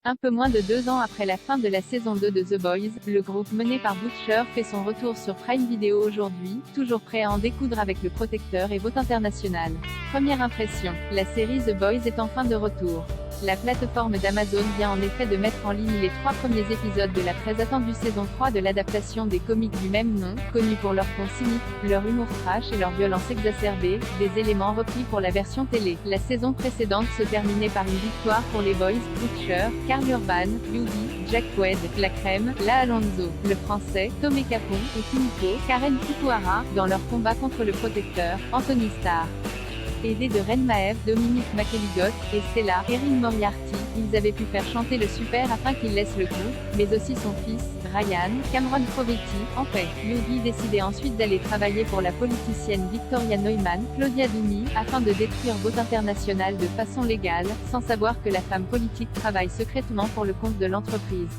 Un peu moins de 2 ans après la fin de la saison 2 de The Boys, le groupe mené par Butcher fait son retour sur Prime Video aujourd'hui, toujours prêt à en découdre avec Le Protecteur et Vote International. Première impression, la série The Boys est enfin de retour. La plateforme d'Amazon vient en effet de mettre en ligne les 3 premiers épisodes de la très attendue saison 3 de l'adaptation des comics du même nom, connus pour leur ton cynique, leur humour trash et leur violence exacerbée, des éléments repris pour la version télé. La saison précédente se terminait par une victoire pour les Boys, Butcher, Karl Urban, Yugi, Jack Quaid, La Crème, La Alonso, le Français, Tomé Capon, et Kimiko, Karen Fukuhara, dans leur combat contre le Protecteur, Anthony Starr. Aidés de Ren Maev, Dominique McElligott, et Stella, Erin Moriarty, ils avaient pu faire chanter le super afin qu'il laisse le groupe, mais aussi son fils, Ryan, Cameron Crovetti, en paix. Yugi décidait ensuite d'aller travailler pour la politicienne Victoria Neumann, Claudia Doumi, afin de détruire Vote International de façon légale, sans savoir que la femme politique travaille secrètement pour le compte de l'entreprise.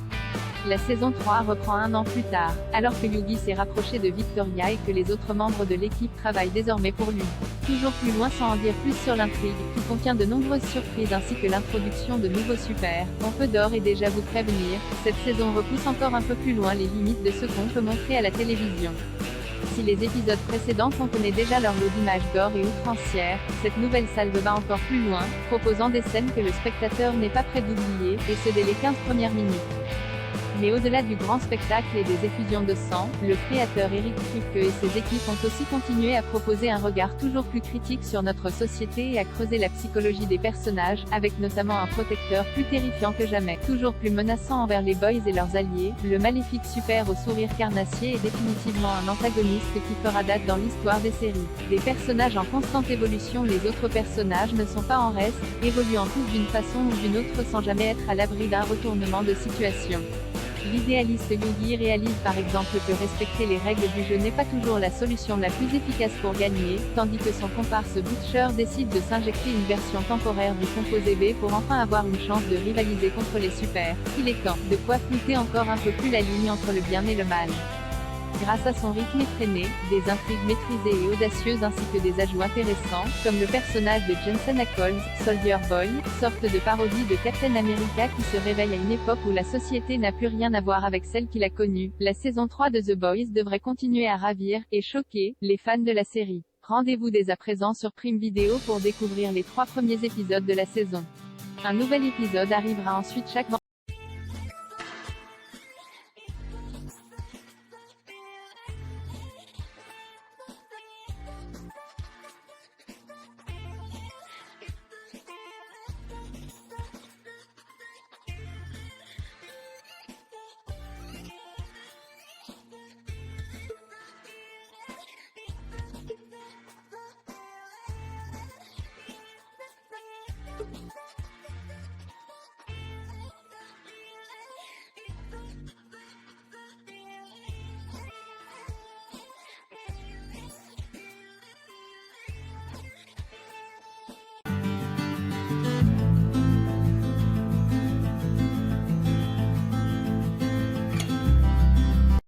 La saison 3 reprend un an plus tard, alors que Yugi s'est rapproché de Victoria et que les autres membres de l'équipe travaillent désormais pour lui. Toujours plus loin sans en dire plus sur l'intrigue, qui contient de nombreuses surprises ainsi que l'introduction de nouveaux super, on peut d'ores et déjà vous prévenir, cette saison repousse encore un peu plus loin les limites de ce qu'on peut montrer à la télévision. Si les épisodes précédents contenaient déjà leur lot d'images gore et outrancières, cette nouvelle salve va encore plus loin, proposant des scènes que le spectateur n'est pas prêt d'oublier, et ce dès les 15 premières minutes. Mais au-delà du grand spectacle et des effusions de sang, le créateur Eric Kripke et ses équipes ont aussi continué à proposer un regard toujours plus critique sur notre société et à creuser la psychologie des personnages, avec notamment un protecteur plus terrifiant que jamais. Toujours plus menaçant envers les Boys et leurs alliés, le maléfique super au sourire carnassier est définitivement un antagoniste qui fera date dans l'histoire des séries. Des personnages en constante évolution, les autres personnages ne sont pas en reste, évoluant tous d'une façon ou d'une autre sans jamais être à l'abri d'un retournement de situation. L'idéaliste Yugi réalise par exemple que respecter les règles du jeu n'est pas toujours la solution la plus efficace pour gagner, tandis que son comparse Butcher décide de s'injecter une version temporaire du composé B pour enfin avoir une chance de rivaliser contre les super. Il est temps, de quoi flouter encore un peu plus la ligne entre le bien et le mal. Grâce à son rythme effréné, des intrigues maîtrisées et audacieuses ainsi que des ajouts intéressants, comme le personnage de Jensen Ackles, Soldier Boy, sorte de parodie de Captain America qui se réveille à une époque où la société n'a plus rien à voir avec celle qu'il a connue, la saison 3 de The Boys devrait continuer à ravir, et choquer, les fans de la série. Rendez-vous dès à présent sur Prime Video pour découvrir les 3 premiers épisodes de la saison. Un nouvel épisode arrivera ensuite chaque vendredi.